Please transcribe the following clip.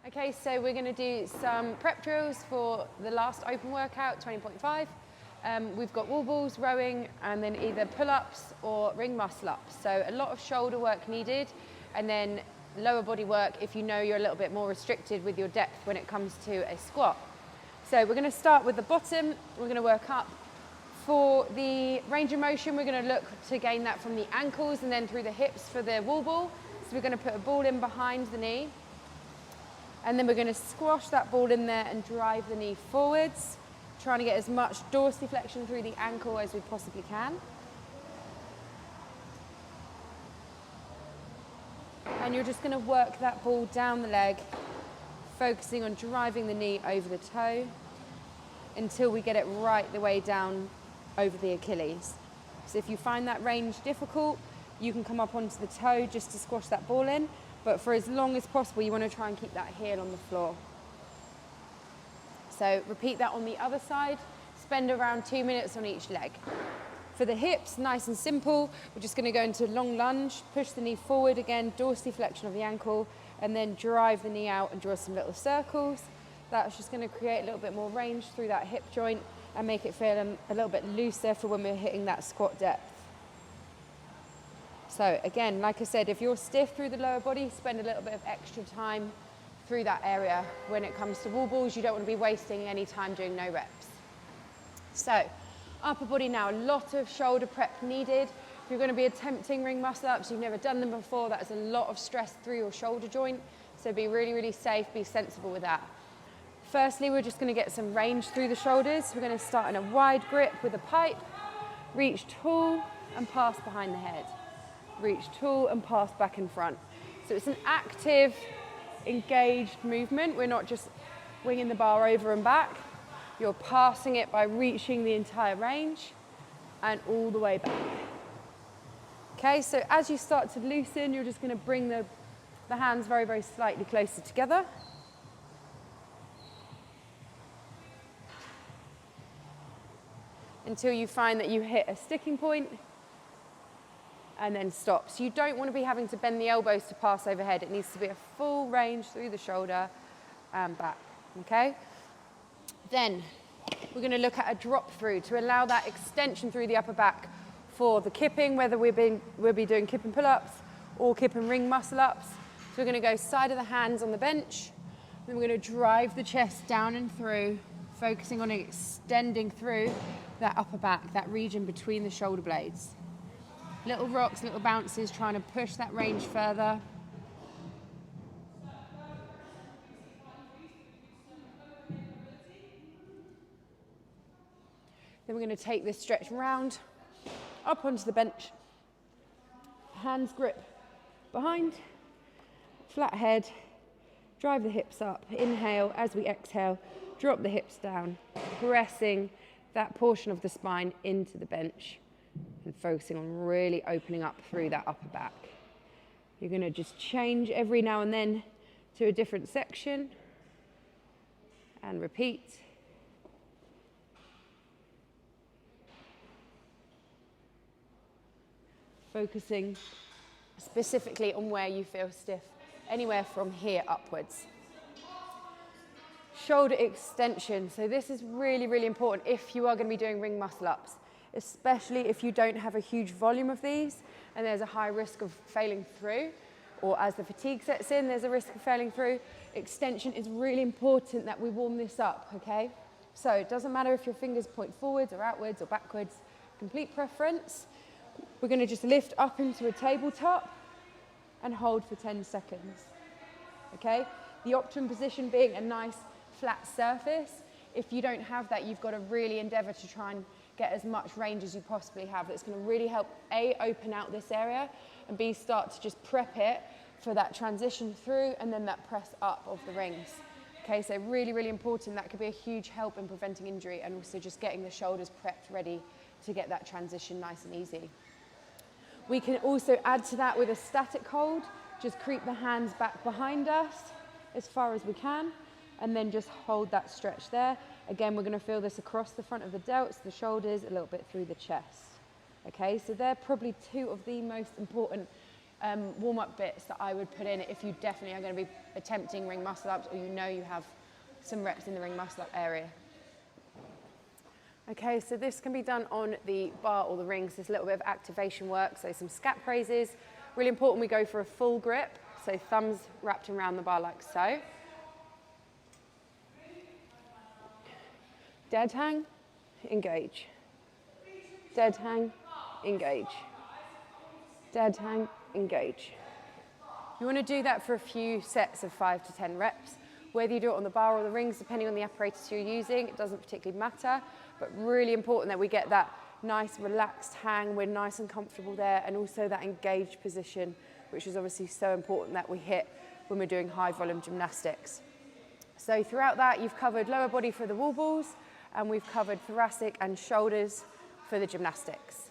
Okay, so we're going to do some prep drills for the last open workout, 20.5. We've got wall balls, rowing, and then either pull-ups or ring muscle-ups. So a lot of shoulder work needed, and then lower body work if you know you're a little bit more restricted with your depth when it comes to a squat. So we're going to start with the bottom. We're going to work up. For the range of motion, we're going to look to gain that from the ankles and then through the hips for the wall ball. So we're going to put a ball in behind the knee. And then we're going to squash that ball in there and drive the knee forwards, trying to get as much dorsiflexion through the ankle as we possibly can. And you're just going to work that ball down the leg, focusing on driving the knee over the toe until we get it right the way down over the Achilles. So if you find that range difficult, you can come up onto the toe just to squash that ball in. But for as long as possible, you want to try and keep that heel on the floor. So repeat that on the other side. Spend around 2 minutes on each leg. For the hips, nice and simple. We're just going to go into a long lunge, push the knee forward again, dorsiflexion of the ankle, and then drive the knee out and draw some little circles. That's just going to create a little bit more range through that hip joint and make it feel a little bit looser for when we're hitting that squat depth. So again, like I said, if you're stiff through the lower body, spend a little bit of extra time through that area. When it comes to wall balls, you don't want to be wasting any time doing no reps. So upper body now, a lot of shoulder prep needed. If you're going to be attempting ring muscle ups, you've never done them before, that's a lot of stress through your shoulder joint. So be really, really safe, be sensible with that. Firstly, we're just going to get some range through the shoulders. We're going to start in a wide grip with a pipe, reach tall and pass behind the head. Reach tall and pass back in front. So it's an active, engaged movement. We're not just winging the bar over and back. You're passing it by reaching the entire range and all the way back. Okay, so as you start to loosen, you're just going to bring the hands very, very slightly closer together. Until you find that you hit a sticking point and then stop. So you don't want to be having to bend the elbows to pass overhead. It needs to be a full range through the shoulder and back, okay? Then we're going to look at a drop through to allow that extension through the upper back for the kipping, whether we'll be doing kip and pull-ups or kip and ring muscle-ups. So we're going to go side of the hands on the bench, then we're going to drive the chest down and through, focusing on extending through that upper back, that region between the shoulder blades. Little rocks, little bounces, trying to push that range further. Then we're going to take this stretch round, up onto the bench. Hands grip behind, flat head, drive the hips up. Inhale, as we exhale, drop the hips down, pressing that portion of the spine into the bench and focusing on really opening up through that upper back. You're going to just change every now and then to a different section and repeat. Focusing specifically on where you feel stiff, anywhere from here upwards. Shoulder extension. So this is really, really important if you are going to be doing ring muscle ups, especially if you don't have a huge volume of these and there's a high risk of failing through, or as the fatigue sets in, there's a risk of failing through. Extension is really important that we warm this up, okay? So it doesn't matter if your fingers point forwards or outwards or backwards, complete preference. We're going to just lift up into a tabletop and hold for 10 seconds, okay? The optimum position being a nice flat surface. If you don't have that, you've got to really endeavour to try and get as much range as you possibly have. That's going to really help A, open out this area, and B, start to just prep it for that transition through and then that press up of the rings. Okay, so really, really important. That could be a huge help in preventing injury and also just getting the shoulders prepped ready to get that transition nice and easy. We can also add to that with a static hold. Just creep the hands back behind us as far as we can, and then just hold that stretch there. Again, we're going to feel this across the front of the delts, the shoulders, a little bit through the chest. Okay, so they're probably two of the most important warm-up bits that I would put in if you definitely are going to be attempting ring muscle-ups, or you know you have some reps in the ring muscle-up area. Okay, so this can be done on the bar or the rings. There's a little bit of activation work, so some scap raises. Really important we go for a full grip, so thumbs wrapped around the bar like so. Dead hang, engage. Dead hang, engage. Dead hang, engage. You want to do that for a few sets of 5 to 10 reps. Whether you do it on the bar or the rings, depending on the apparatus you're using, it doesn't particularly matter, but really important that we get that nice relaxed hang, we're nice and comfortable there, and also that engaged position, which is obviously so important that we hit when we're doing high volume gymnastics. So throughout that, you've covered lower body for the wall balls, and we've covered thoracic and shoulders for the gymnastics.